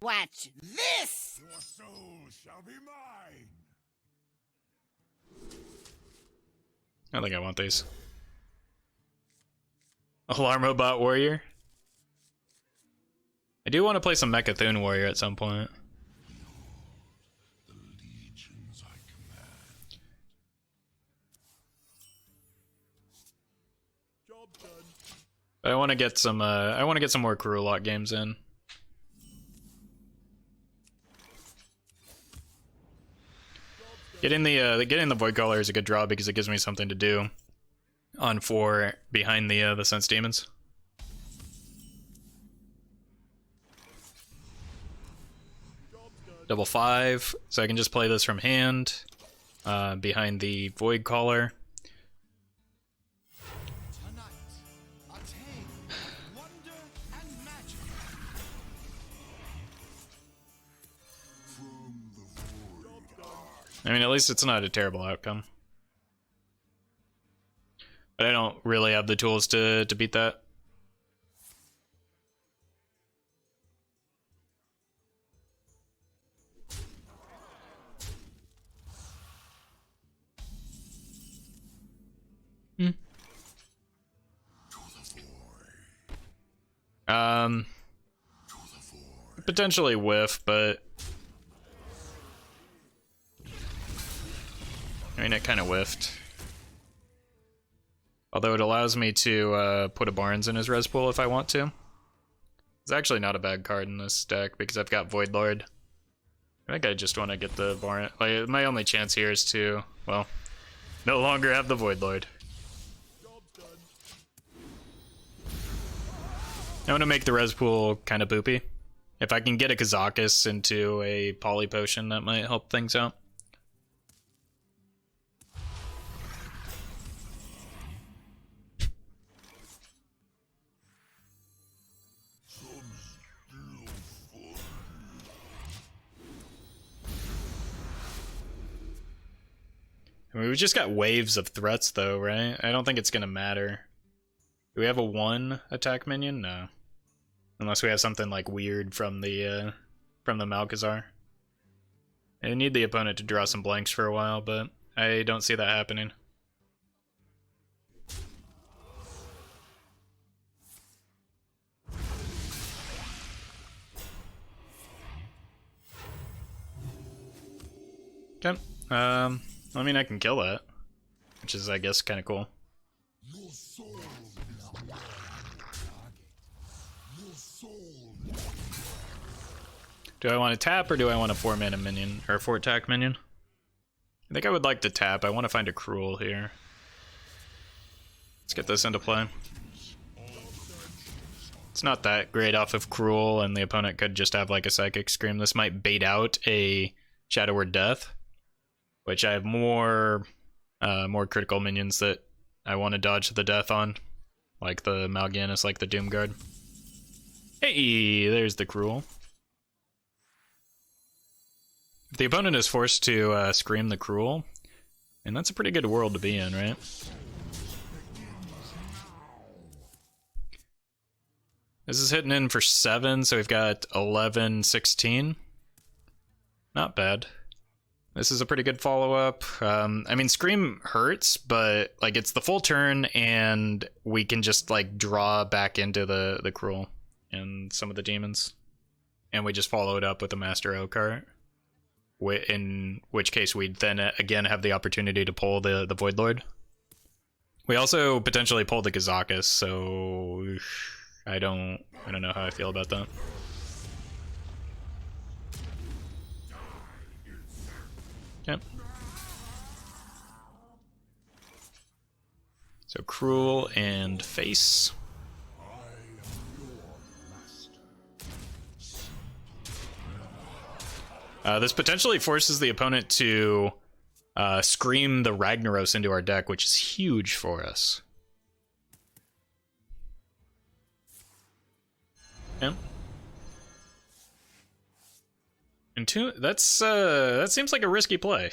Watch this! Your soul shall be mine! I think I want these. Alarmobot Warrior. I do want to play some Mechathune Warrior at some point. The legions I command. Job done. But I want to get some. I want to get some more Krul games in. Getting the Voidcaller is a good draw because it gives me something to do on 4 behind the Sense Demons. Double 5, so I can just play this from hand behind the Voidcaller. I mean, at least it's not a terrible outcome. But I don't really have the tools to beat that. Potentially whiff, but I mean, it kind of whiffed. Although it allows me to put a Barnes in his res pool if I want to. It's actually not a bad card in this deck because I've got Voidlord. I think I just want to get the Barnes. Like, my only chance here is to, well, no longer have the Voidlord. I want to make the res pool kind of boopy. If I can get a Kazakus into a Poly Potion, that might help things out. I mean, we just got waves of threats though, right? I don't think it's gonna matter. Do we have a 1 attack minion? No. Unless we have something like weird from the Malchezaar. I need the opponent to draw some blanks for a while, but I don't see that happening. Okay. I mean, I can kill that, which is, I guess, kind of cool. Your soul is my target. Your soul. Do I want to tap or do I want a 4-mana minion or a 4-attack minion? I think I would like to tap. I want to find a Krul here. Let's get this into play. It's not that great off of Krul, and the opponent could just have like a Psychic Scream. This might bait out a Shadow Word Death, which I have more critical minions that I want to dodge the death on, like the Mal'Ganis, like the Doomguard. Hey, there's the Krul. If the opponent is forced to scream the Krul, and that's a pretty good world to be in, right? This is hitting in for 7, so we've got 11, 16. Not bad. This is a pretty good follow-up. I mean, Scream hurts, but like it's the full turn, and we can just like draw back into the Krul and some of the demons, and we just follow it up with the Master O card. In which case we'd then again have the opportunity to pull the Voidlord. We also potentially pull the Kazakus, so I don't know how I feel about that. Yep. So Krul and face. This potentially forces the opponent to scream the Ragnaros into our deck, which is huge for us. Yep. And that seems like a risky play.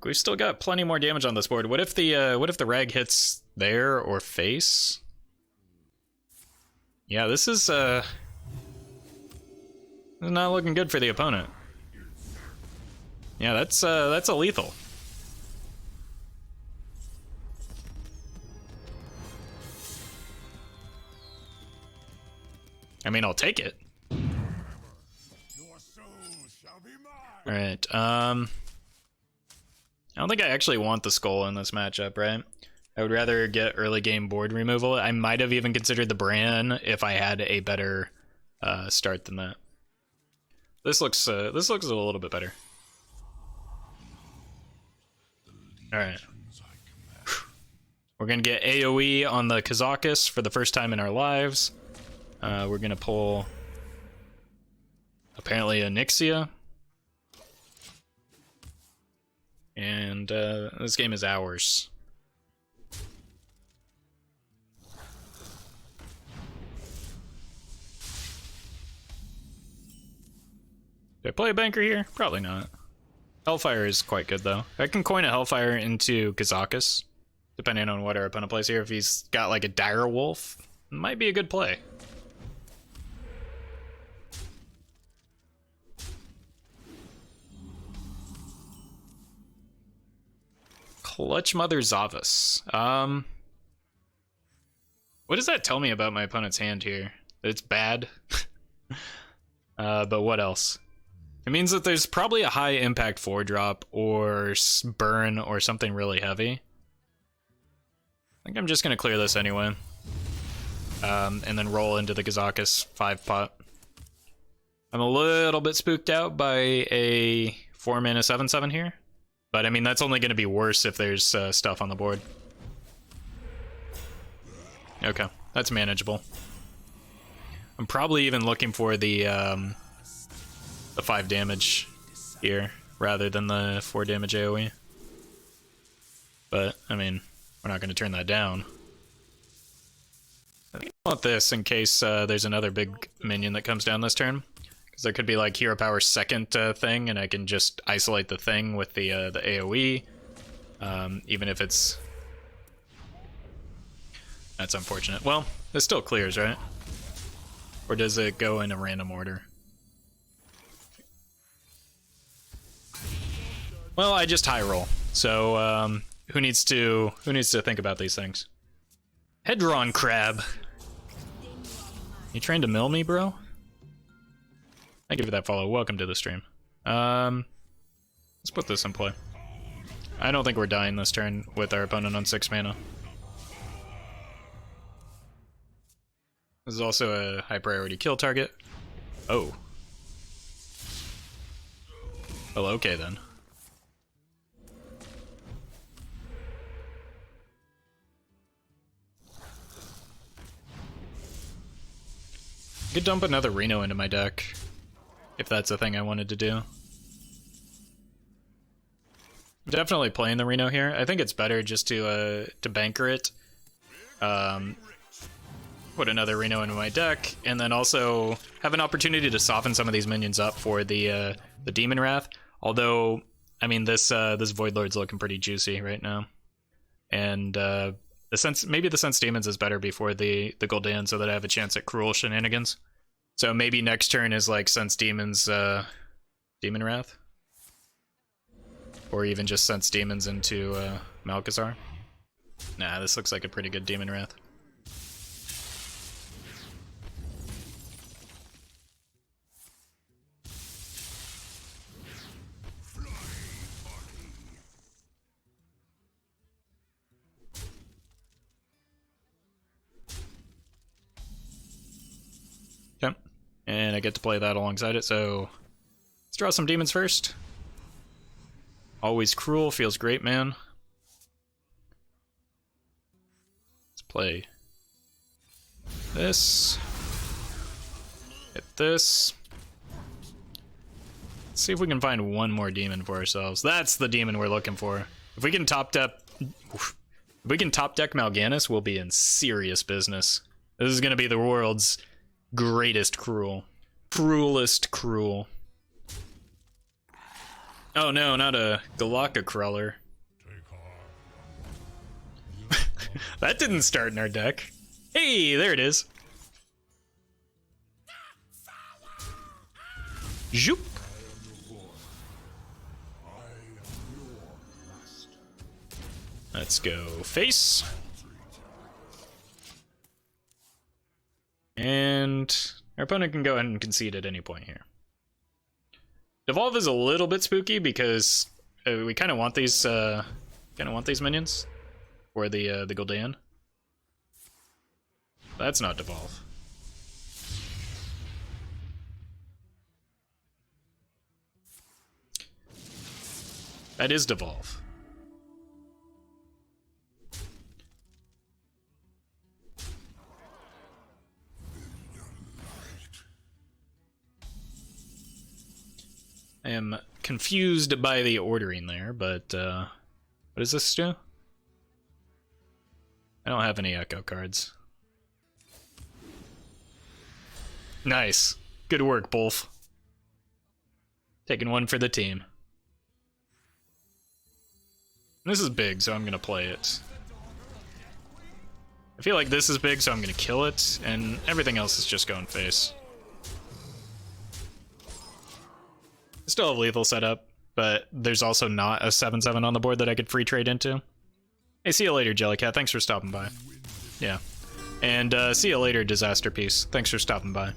We've still got plenty more damage on this board. What if the rag hits there or face? Yeah, this is It's not looking good for the opponent. Yeah, that's a lethal. I mean, I'll take it. Your soul shall be mine. Alright, I don't think I actually want the skull in this matchup, right? I would rather get early game board removal. I might have even considered the Brann if I had a better start than that. This looks a little bit better. Alright. We're gonna get AoE on the Kazakus for the first time in our lives. We're gonna pull apparently a Nixia. And this game is ours. Did I play a banker here? Probably not. Hellfire is quite good though. I can coin a Hellfire into Kazakus, depending on what our opponent plays here. If he's got like a Dire Wolf, it might be a good play. Clutch Mother Zavas. What does that tell me about my opponent's hand here? That it's bad? But what else? It means that there's probably a high impact 4-drop or burn or something really heavy. I think I'm just gonna clear this anyway. And then roll into the Kazakus 5-pot. I'm a little bit spooked out by a 4-mana 7/7 here. But I mean, that's only gonna be worse if there's stuff on the board. Okay, that's manageable. I'm probably even looking for the 5 damage here rather than the 4 damage AoE. But I mean, we're not going to turn that down. I think I want this in case there's another big minion that comes down this turn, because there could be like Hero Power's second thing, and I can just isolate the thing with the AoE, even if it's. That's unfortunate. Well, it still clears, right? Or does it go in a random order? Well, I just high roll. So who needs to think about these things? Hedron Crab. You trying to mill me, bro? Thank you for that follow. Welcome to the stream. Let's put this in play. I don't think we're dying this turn with our opponent on 6 mana. This is also a high priority kill target. Oh. Well, okay then. I could dump another Reno into my deck, if that's a thing I wanted to do. I'm definitely playing the Reno here. I think it's better just to banker it. Put another Reno into my deck, and then also have an opportunity to soften some of these minions up for the Demonwrath. Although, I mean, this Void Lord's looking pretty juicy right now, and maybe the Sense Demons is better before the Gul'dan, so that I have a chance at Krul shenanigans. So maybe next turn is like Sense Demons, Demonwrath, or even just Sense Demons into Malchezaar. Nah, this looks like a pretty good Demonwrath. Okay, and I get to play that alongside it, so let's draw some demons first. Always Krul, feels great, man. Let's play this. Hit this. Let's see if we can find one more demon for ourselves. That's the demon we're looking for. If we can top deck Mal'Ganis, we'll be in serious business. This is gonna be the world's greatest Krul. Cruelest Krul. Oh no, not a Galaka Crawler. That didn't start in our deck. Hey, there it is. Zoop. Let's go face. And our opponent can go ahead and concede at any point here. Devolve is a little bit spooky because we kind of want these minions for the Gul'dan. That's not devolve. That is devolve. I am confused by the ordering there, but what does this do? I don't have any echo cards. Nice. Good work, Bolf. Taking one for the team. This is big, so I'm gonna play it. I feel like this is big, so I'm gonna kill it, and everything else is just going face. I still have lethal set up, but there's also not a 7/7 on the board that I could free trade into. Hey, see you later, Jellycat. Thanks for stopping by. Yeah. And see you later, Disaster Piece. Thanks for stopping by.